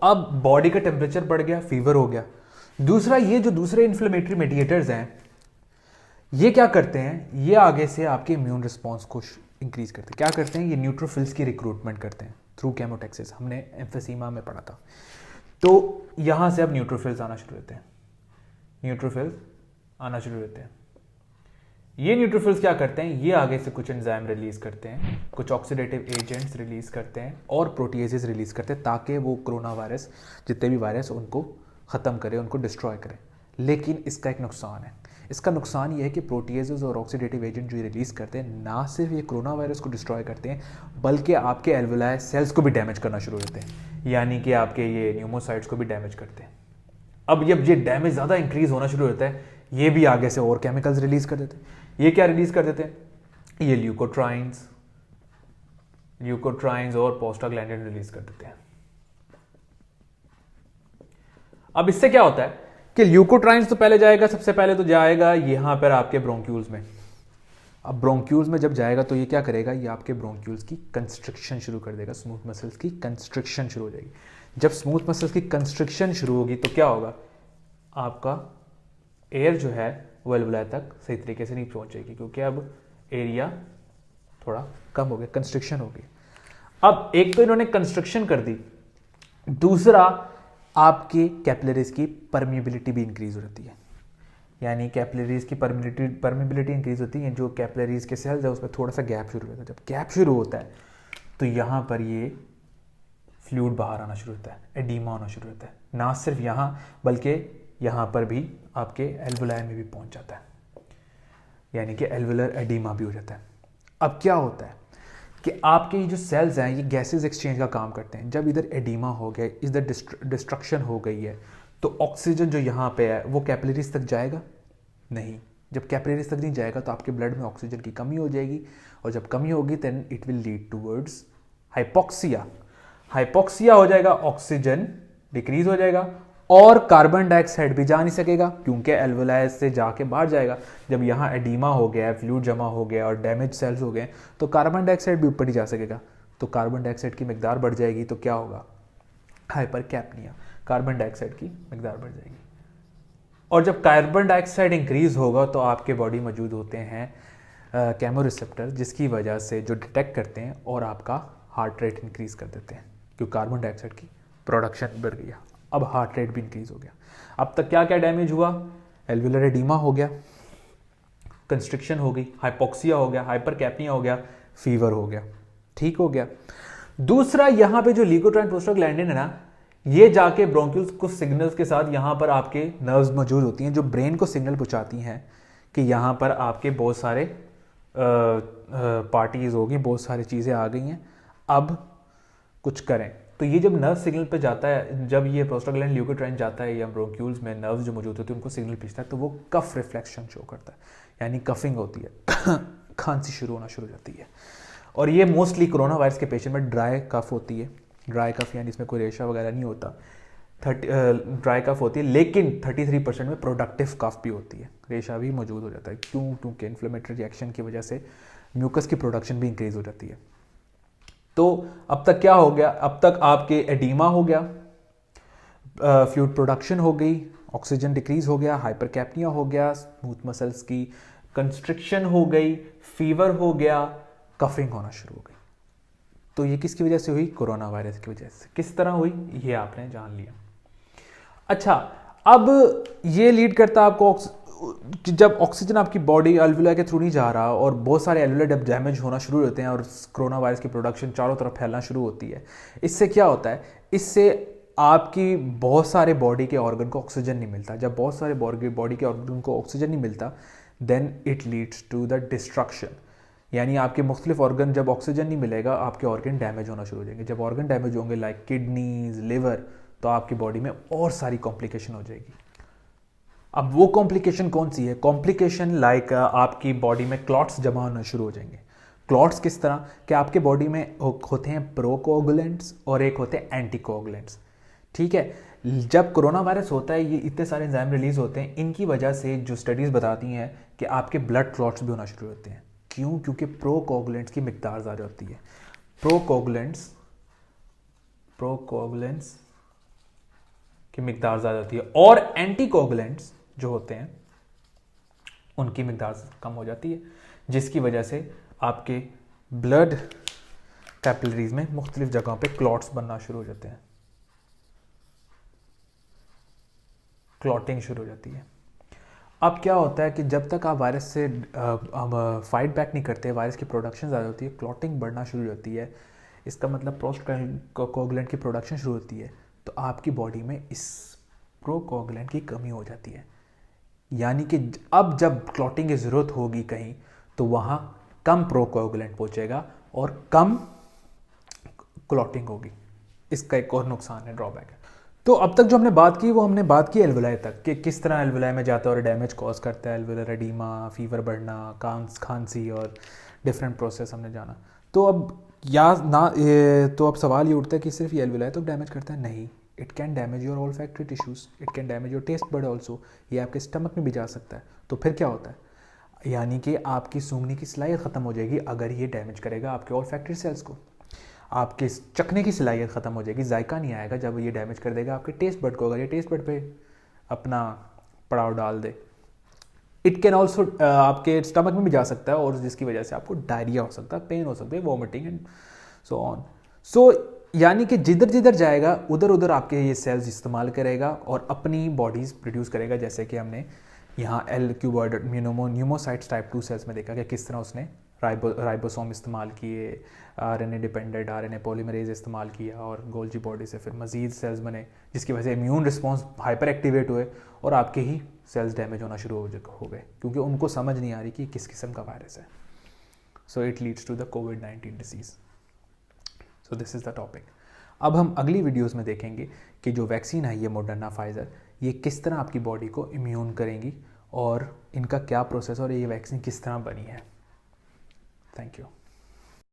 अब बॉडी का टेम्परेचर बढ़ गया, फीवर हो गया। दूसरा, ये जो दूसरे इन्फ्लेमेटरी मेडिएटर्स हैं ये क्या करते हैं, ये आगे से आपके इम्यून रिस्पॉन्स को इंक्रीज करते हैं। क्या करते हैं, ये न्यूट्रोफिल्स की रिक्रूटमेंट करते हैं थ्रू केमोटेक्सिस, हमने एम्फीसीमा में पढ़ा था। तो यहां से अब न्यूट्रोफिल्स आना शुरू होते हैं, न्यूट्रोफिल्स आना शुरू होते हैं। ये न्यूट्रोफिल्स क्या करते हैं, ये आगे से कुछ एंजाइम रिलीज करते हैं, कुछ ऑक्सीडेटिव एजेंट्स रिलीज करते हैं और प्रोटीएजेस रिलीज करते हैं, ताकि वो कोरोना वायरस, जितने भी वायरस उनको ख़त्म करे, उनको डिस्ट्रॉय करे। लेकिन इसका एक नुकसान है। इसका नुकसान ये है कि प्रोटीएजेस और ऑक्सीडेटिव एजेंट जो रिलीज करते हैं, ना सिर्फ ये कोरोना वायरस को डिस्ट्रॉय करते हैं बल्कि आपके एल्वुलाई सेल्स को भी डैमेज करना शुरू होते हैं, यानी कि आपके ये न्यूमोसाइट्स को भी डैमेज करते हैं। अब जब ये डैमेज ज़्यादा इंक्रीज होना शुरू होता है, ये भी आगे से और केमिकल्स रिलीज कर देते हैं। ये क्या रिलीज कर देते हैं, ये ल्यूकोट्राइन्स और प्रोस्टाग्लैंडिन रिलीज कर देते हैं। अब इससे क्या होता है कि ल्यूकोट्राइन्स तो पहले जाएगा, सबसे पहले तो जाएगा यहां पर आपके ब्रोंक्यूल्स में। अब ब्रोंक्यूल्स में जब जाएगा तो ये क्या करेगा, ये आपके ब्रोंक्यूल्स की कंस्ट्रिक्शन शुरू कर देगा, स्मूथ मसल्स की कंस्ट्रिक्शन शुरू हो जाएगी। जब स्मूथ मसल्स की कंस्ट्रिक्शन शुरू होगी तो क्या होगा, आपका एयर जो है वो एल्वुलाई तक सही तरीके से नहीं पहुंचेगी, क्योंकि अब एरिया थोड़ा कम हो गया, कंस्ट्रिक्शन हो गई। अब एक तो इन्होंने कंस्ट्रक्शन कर दी, दूसरा आपके कैपिलरीज की परमिबिलिटी भी इंक्रीज हो जाती है, यानी कैपिलरीज की परमिबिलिटी इंक्रीज होती है। जो कैपिलरीज के सेल्स है उसमें थोड़ा सा गैप शुरू होता है। जब गैप शुरू होता है तो यहाँ पर ये फ्लूइड बाहर आना शुरू होता है, एडीमा होना शुरू होता है। ना सिर्फ यहाँ बल्कि यहाँ पर भी आपके एल्वुलाई में भी पहुँच जाता है, यानी कि एल्वुलर एडीमा भी हो जाता है। अब क्या होता है कि आपके ये जो सेल्स हैं ये गैसेस एक्सचेंज का काम करते हैं। जब इधर एडीमा हो गया, इधर डिस्ट्रक्शन हो गई है, तो ऑक्सीजन जो यहाँ पे है वो कैपिलरीज तक जाएगा नहीं। जब कैपिलरीज तक नहीं जाएगा तो आपके ब्लड में ऑक्सीजन की कमी हो जाएगी, और जब कमी होगी then it will lead towards hypoxia. Hypoxia हो जाएगा, ऑक्सीजन डिक्रीज हो जाएगा और कार्बन डाइऑक्साइड भी जा नहीं सकेगा, क्योंकि एल्वुलाई से जाके बाहर जाएगा। जब यहाँ एडीमा हो गया, फ्लूइड जमा हो गया और डैमेज सेल्स हो गए, तो कार्बन डाइऑक्साइड भी ऊपर नहीं जा सकेगा। तो कार्बन डाइऑक्साइड की मिकदार बढ़ जाएगी, तो क्या होगा, हाइपरकैप्निया, कार्बन डाइऑक्साइड की मिकदार बढ़ जाएगी। और जब कार्बन डाइऑक्साइड इंक्रीज होगा तो आपके बॉडी मौजूद होते हैं केमोरिसेप्टर, जिसकी वजह से जो डिटेक्ट करते हैं और आपका हार्ट रेट इंक्रीज कर देते हैं, क्योंकि कार्बन डाइऑक्साइड की प्रोडक्शन बढ़ गया। अब हार्ट रेट भी इंक्रीज हो गया। अब तक क्या क्या डैमेज हुआ, एल्वुलर एडीमा हो गया, कंस्ट्रिक्शन हो गई, हाइपोक्सिया हो गया, हाइपरकैप्निया हो गया, फीवर हो गया, ठीक हो गया। दूसरा, यहां पे जो ल्यूकोट्राइन प्रोस्टाग्लैंडिन है ना, ये जाके ब्रोंक्यूल्स कुछ सिग्नल्स के साथ यहां पर आपके नर्व्स मौजूद होती हैं जो ब्रेन को सिग्नल पहुंचाती हैं कि यहां पर आपके बहुत सारे पार्टीज होगी, बहुत सारी चीज़ें आ गई हैं, अब कुछ करें। तो ये जब नर्व सिग्नल पे जाता है, जब ये प्रोस्टाग्लैंडिन ल्यूकोट्राइन जाता है या ब्रोंक्यूल्स में नर्व्स जो मौजूद होते हैं उनको सिग्नल भेजता है, तो वो कफ रिफ्लेक्शन शो करता है, यानी कफिंग होती है, खांसी शुरू होना शुरू हो जाती है। और ये मोस्टली कोरोना वायरस के पेशेंट में ड्राई कफ होती है। ड्राई कफ यानी इसमें कोई रेशा वगैरह नहीं होता, ड्राई कफ होती है, लेकिन 33% में प्रोडक्टिव कफ भी होती है, रेशा भी मौजूद हो जाता है। क्यों? क्योंकि इन्फ्लेमेटरी रिएक्शन की वजह से म्यूकस की प्रोडक्शन भी इंक्रीज हो जाती है। तो अब तक क्या हो गया, अब तक आपके एडीमा हो गया, फ्लूइड प्रोडक्शन हो गई, ऑक्सीजन डिक्रीज हो गया, हाइपरकैप्निया हो गया, स्मूथ मसल्स की कंस्ट्रिक्शन हो गई, फीवर हो गया, कफिंग होना शुरू हो गई। तो ये किसकी वजह से हुई? कोरोना वायरस की वजह से। किस तरह हुई ये आपने जान लिया। अच्छा, अब ये लीड करता है आपको जब ऑक्सीजन आपकी बॉडी एल्वुलाई के थ्रू नहीं जा रहा और बहुत सारे एल्वुलाई जब डैमेज होना शुरू होते हैं और कोरोना वायरस की प्रोडक्शन चारों तरफ फैलना शुरू होती है, इससे क्या होता है, इससे आपकी बहुत सारे बॉडी के ऑर्गन को ऑक्सीजन नहीं मिलता। जब बहुत सारे बॉडी के ऑर्गन को ऑक्सीजन नहीं मिलता then it leads to the destruction, यानी आपके मुख्तलिफ ऑर्गन, जब ऑक्सीजन नहीं मिलेगा आपके ऑर्गन डैमेज होना शुरू हो जाएंगे। जब ऑर्गन डैमेज होंगे लाइक किडनीज, लिवर, तो आपकी बॉडी में और सारी कॉम्प्लिकेशन हो जाएगी। अब वो कॉम्प्लिकेशन कौन सी है? कॉम्प्लिकेशन लाइक आपकी बॉडी में क्लॉट्स जमा होना शुरू हो जाएंगे। क्लॉट्स किस तरह कि आपके बॉडी में होते हैं प्रोकोगुलेंट्स और एक होते हैं एंटीकोगुलेंट्स, ठीक है। जब कोरोना वायरस होता है ये इतने सारे एंजाइम रिलीज होते हैं, इनकी वजह से जो स्टडीज बताती हैं कि आपके ब्लड क्लॉट्स भी होना शुरू होते हैं। क्यों? क्योंकि प्रोकोगुलेंट्स की मिकदार ज़्यादा होती है। प्रोकोगुलेंट्स की मिकदार ज़्यादा होती है, और एंटीकोगुलेंट्स जो होते हैं उनकी मिकदार कम हो जाती है, जिसकी वजह से आपके ब्लड कैपिलरीज में मुख्तलिफ जगहों पे क्लॉट्स बनना शुरू हो जाते हैं, क्लॉटिंग शुरू हो जाती है। अब क्या होता है कि जब तक आप वायरस से फाइट बैक नहीं करते, वायरस की प्रोडक्शन ज़्यादा होती है, क्लॉटिंग बढ़ना शुरू हो जाती है। इसका मतलब प्रोकोगुलेंट की प्रोडक्शन शुरू होती है, तो आपकी बॉडी में इस प्रोकोगुलेंट की कमी हो जाती है। यानी कि अब जब क्लॉटिंग की ज़रूरत होगी कहीं, तो वहाँ कम प्रोकोगुलेंट पहुँचेगा और कम क्लॉटिंग होगी। इसका एक और नुकसान है, ड्रॉबैक है। तो अब तक जो हमने बात की वो हमने बात की एल्वुलाई तक, कि किस तरह एल्वुलाई में जाता है और डैमेज कॉज करता है, एल्वुलर एडीमा, फीवर बढ़ना, खांसी और डिफरेंट प्रोसेस हमने जाना। तो अब तो अब सवाल ये उठता है कि सिर्फ ये एल्वुलाई तो डैमेज करता है? नहीं, it can damage your olfactory tissues, it can damage your taste bud also. ये आपके स्टमक में भी जा सकता है। तो फिर क्या होता है, यानी कि आपकी सूंघने की सलाहियत ख़त्म हो जाएगी अगर ये डैमेज करेगा आपके ऑल्फैक्टरी सेल्स को। आपके चखने की सलाहियत ख़त्म हो जाएगी, जायका नहीं आएगा जब ये डैमेज कर देगा आपके टेस्ट बड को, अगर ये टेस्ट बड पे अपना पड़ाव डाल दे। इट कैन ऑल्सो आपके स्टमक में भी जा सकता है, और जिसकी वजह से आपको डायरिया हो सकता है, पेन हो सकता है, वॉमिटिंग एंड सो ऑन। सो यानी कि जिधर जिधर जाएगा उधर उधर आपके ये सेल्स इस्तेमाल करेगा और अपनी बॉडीज प्रोड्यूस करेगा। जैसे कि हमने यहाँ एल क्यूबॉइड न्यूमोसाइट्स टाइप 2 सेल्स में देखा कि किस तरह उसने राइबोसोम इस्तेमाल किए, आरएनए डिपेंडेंट आरएनए पॉलीमरेज इस्तेमाल किया, और गोल्जी बॉडी से फिर मजीद सेल्स बने, जिसकी वजह से इम्यून रिस्पॉन्स हाइपर एक्टिवेट हुए और आपके ही सेल्स डैमेज होना शुरू हो गए, क्योंकि उनको समझ नहीं आ रही कि किस किस्म का वायरस है। So it leads to the कोविड-19 disease. So this is the topic. अब हम अगली वीडियोस में देखेंगे कि जो वैक्सीन है ये मॉडर्ना फाइज़र, ये किस तरह आपकी बॉडी को इम्यून करेंगी और इनका क्या प्रोसेस और ये वैक्सीन किस तरह बनी है। Thank you.